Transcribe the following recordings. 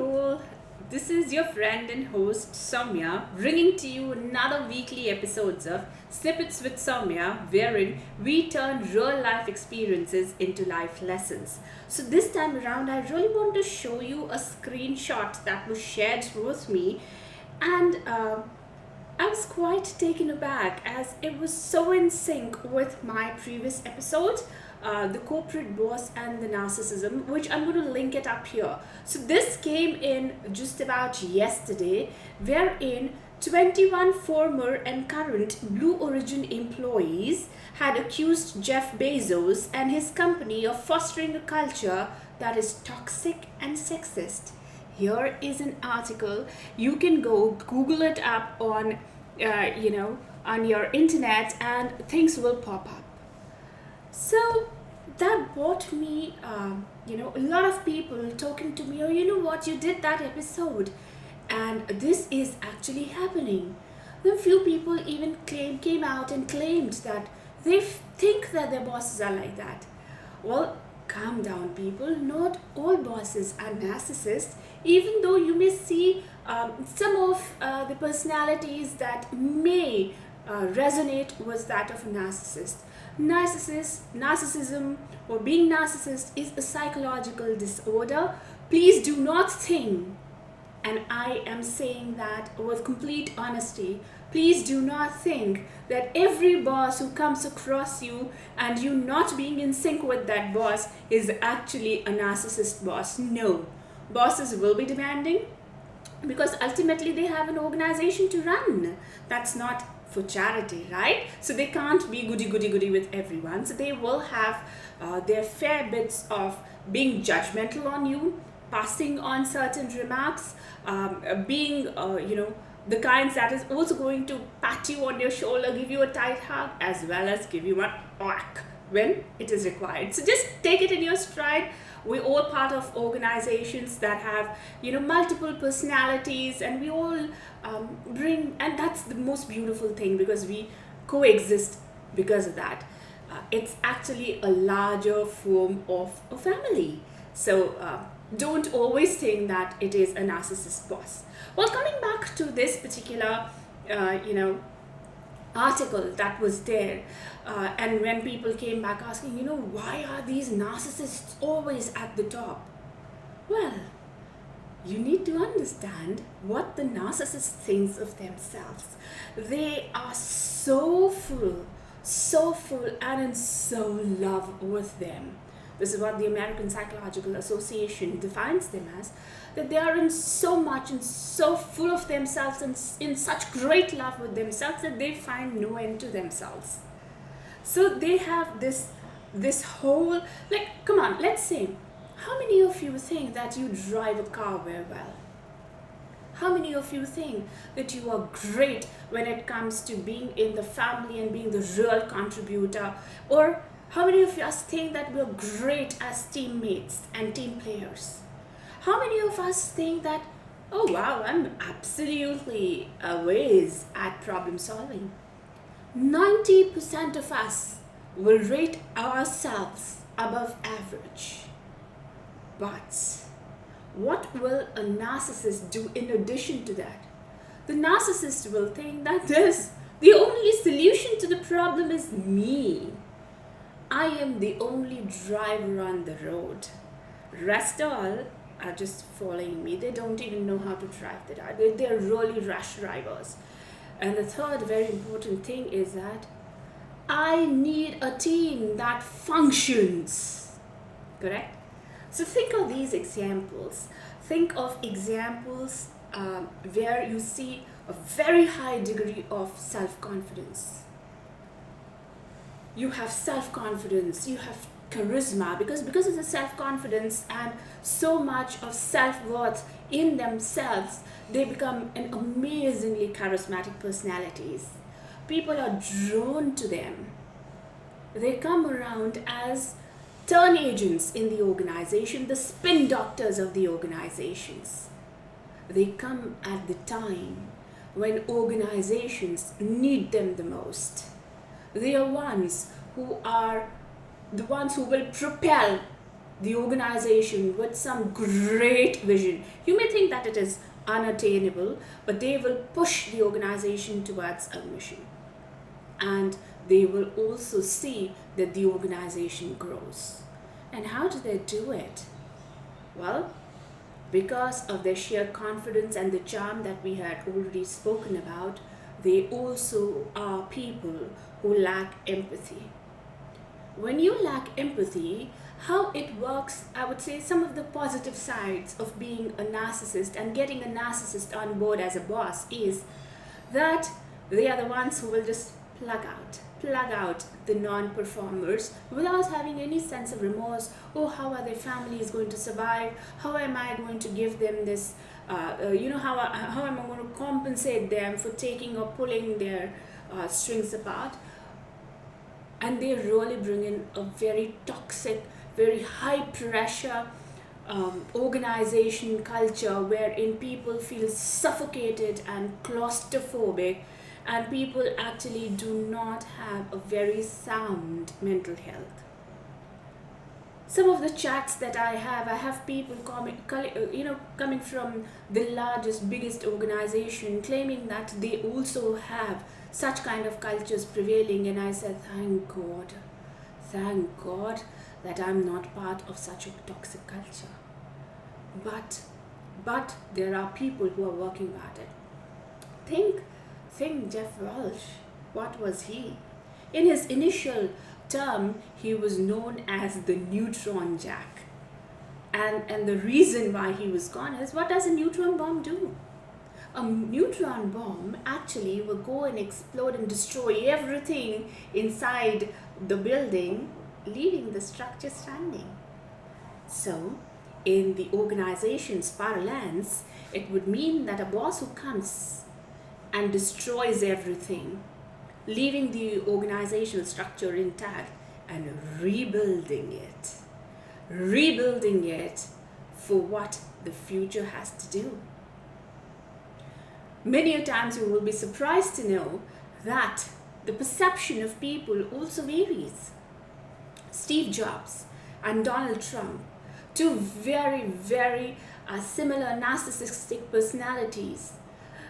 all, this is your friend and host Saumya, bringing to you another weekly episodes of Snippets with Saumya, wherein we turn real life experiences into life lessons. So this time around, I really want to show you a screenshot that was shared with me, and I was quite taken aback as it was so in sync with my previous episode, the corporate boss and the narcissism, which I'm going to link it up here. So this came in just about yesterday, wherein 21 former and current Blue Origin employees had accused Jeff Bezos and his company of fostering a culture that is toxic and sexist. Here is an article. You can go Google it up on, on your internet, and things will pop up. So that brought me, a lot of people talking to me. Oh, you know what? You did that episode, and this is actually happening. Then few people even came out and claimed that they think that their bosses are like that. Well, calm down, people. Not all bosses are narcissists, even though you may see some of the personalities that may resonate with that of a narcissist. Narcissism, or being narcissist is a psychological disorder. Please do not think, and I am saying that with complete honesty, please do not think that every boss who comes across you and you not being in sync with that boss is actually a narcissist boss. No. Bosses will be demanding because ultimately they have an organization to run. That's not for charity, right? So they can't be goody with everyone. So they will have their fair bits of being judgmental on you, passing on certain remarks, being, the kinds that is also going to pat you on your shoulder, give you a tight hug, as well as give you a whack when it is required. So just take it in your stride. We're all part of organizations that have, multiple personalities, and we all and that's the most beautiful thing, because we coexist because of that. It's actually a larger form of a family. So don't always think that it is a narcissist boss. Well, coming back to this particular, article that was there, and when people came back asking, why are these narcissists always at the top? Well, you need to understand what the narcissist thinks of themselves. They are so full, and in so love with them. This is what the American Psychological Association defines them as, that they are in so much and so full of themselves and in such great love with themselves that they find no end to themselves. So they have this whole, come on, let's say, how many of you think that you drive a car very well? How many of you think that you are great when it comes to being in the family and being the real contributor? Or how many of us think that we're great as teammates and team players? How many of us think that, oh wow, I'm absolutely a whiz at problem solving? 90% of us will rate ourselves above average. But what will a narcissist do in addition to that? The narcissist will think that the only solution to the problem is me. I am the only driver on the road. Rest all are just following me. They don't even know how to drive the car. They're really rash drivers. And the third very important thing is that I need a team that functions. Correct? So think of these examples. Think of examples where you see a very high degree of self-confidence. You have self-confidence, you have charisma, because of the self-confidence and so much of self-worth in themselves, they become an amazingly charismatic personalities. People are drawn to them. They come around as turn agents in the organization, the spin doctors of the organizations. They come at the time when organizations need them the most. They are the ones who will propel the organization with some great vision. You may think that it is unattainable, but they will push the organization towards a mission. And they will also see that the organization grows. And how do they do it? Well, because of their sheer confidence and the charm that we had already spoken about, they also are people who lack empathy. When you lack empathy, how it works, I would say some of the positive sides of being a narcissist and getting a narcissist on board as a boss is that they are the ones who will just plug out the non-performers without having any sense of remorse. Oh, how are their families going to survive? How am I going to give them this, how am I going to compensate them for taking or pulling their strings apart? And they really bring in a very toxic, very high pressure organization culture wherein people feel suffocated and claustrophobic, and people actually do not have a very sound mental health. Some of the chats that I have people coming from the largest, biggest organization claiming that they also have such kind of cultures prevailing, and I said, thank God that I'm not part of such a toxic culture. But there are people who are working at it. Think Jeff Walsh. What was he? In his initial term, he was known as the neutron jack. And the reason why he was gone is, what does a neutron bomb do? A neutron bomb actually will go and explode and destroy everything inside the building, leaving the structure standing. So, in the organization's parlance, it would mean that a boss who comes and destroys everything, leaving the organizational structure intact and rebuilding it for what the future has to do. Many a times you will be surprised to know that the perception of people also varies. Steve Jobs and Donald Trump, two very, very similar narcissistic personalities.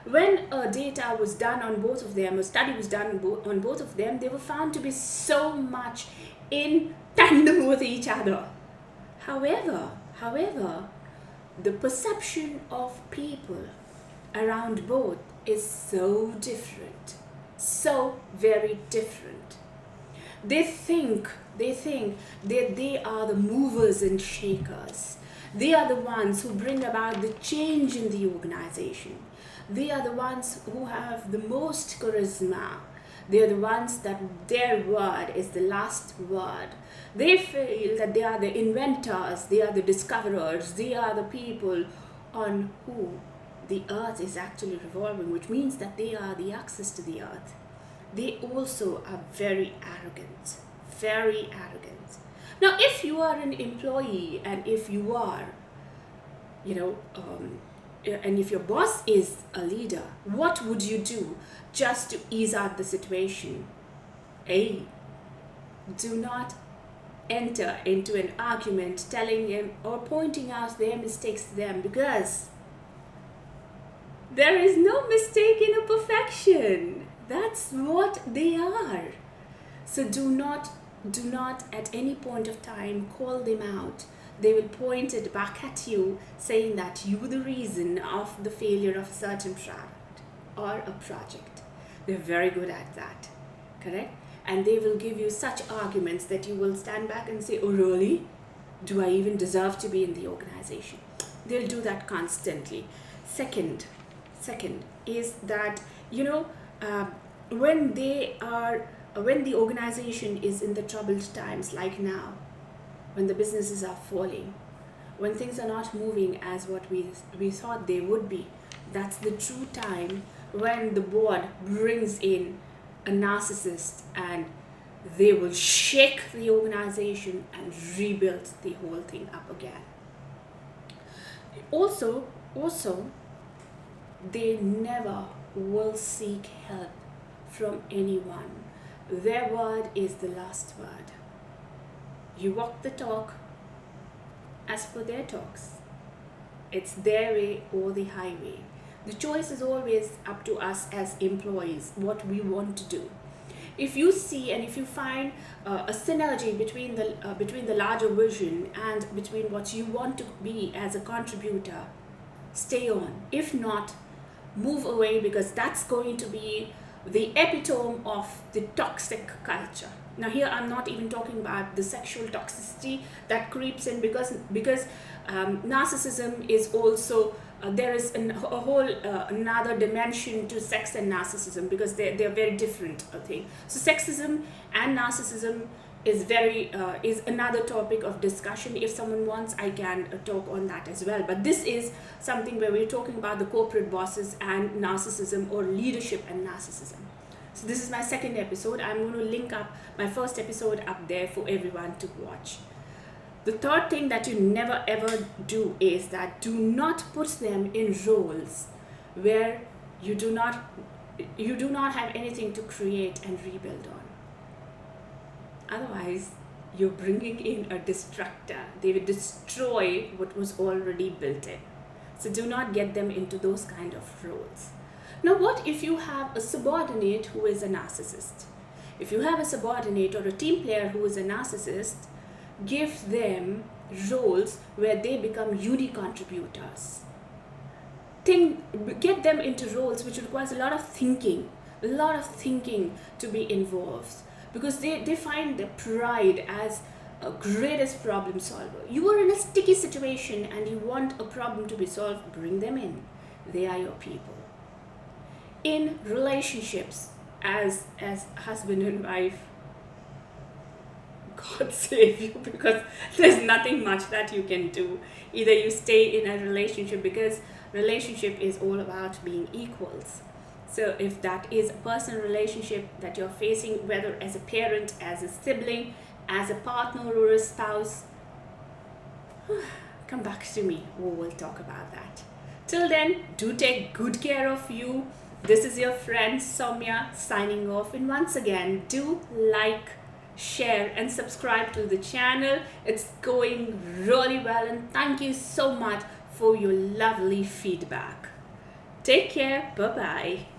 When a data was done on both of them, a study was done on both of them, they were found to be so much in tandem with each other. However, the perception of people around both is so different, so very different. They think that they are the movers and shakers. They are the ones who bring about the change in the organization. They are the ones who have the most charisma. They are the ones that their word is the last word. They feel that they are the inventors, they are the discoverers, they are the people on who the earth is actually revolving, which means that they are the access to the earth. They also are very arrogant, very arrogant. Now, if you are an employee and if you are, and if your boss is a leader, what would you do just to ease out the situation? A, do not enter into an argument telling them or pointing out their mistakes to them, because there is no mistake in a perfection. That's what they are. So do not at any point of time call them out. They will point it back at you, saying that you were the reason of the failure of a certain product or a project. They're very good at that, correct? And they will give you such arguments that you will stand back and say, oh really? Do I even deserve to be in the organization? They'll do that constantly. Second is that, when the organization is in the troubled times, like now, when the businesses are falling, when things are not moving as what we thought they would be, that's the true time when the board brings in a narcissist and they will shake the organization and rebuild the whole thing up again. Also, they never will seek help from anyone. Their word is the last word. You walk the talk, as per their talks. It's their way or the highway. The choice is always up to us as employees, what we want to do. If you see and if you find a synergy between the larger vision and between what you want to be as a contributor, stay on. If not, move away, because that's going to be the epitome of the toxic culture. Now here I'm not even talking about the sexual toxicity that creeps in, because narcissism is also there is a whole another dimension to sex and narcissism, because they're very different thing. So sexism and narcissism is another topic of discussion. If someone wants, I can talk on that as well. But this is something where we're talking about the corporate bosses and narcissism, or leadership and narcissism. So this is my second episode. I'm going to link up my first episode up there for everyone to watch. The third thing that you never ever do is that do not put them in roles where you do not have anything to create and rebuild on. Otherwise, you're bringing in a destructor. They will destroy what was already built in. So do not get them into those kind of roles. Now, what if you have a subordinate who is a narcissist? If you have a subordinate or a team player who is a narcissist, give them roles where they become unique contributors. Get them into roles which requires a lot of thinking to be involved, because they find their pride as a greatest problem solver. You are in a sticky situation and you want a problem to be solved, bring them in. They are your people. In relationships, as husband and wife, God save you, because there's nothing much that you can do. Either you stay in a relationship, because relationship is all about being equals. So if that is a personal relationship that you're facing, whether as a parent, as a sibling, as a partner or a spouse, come back to me. We'll talk about that. Till then, do take good care of you. This is your friend Saumya signing off. And once again, do like, share and subscribe to the channel. It's going really well, and thank you so much for your lovely feedback. Take care. Bye-bye.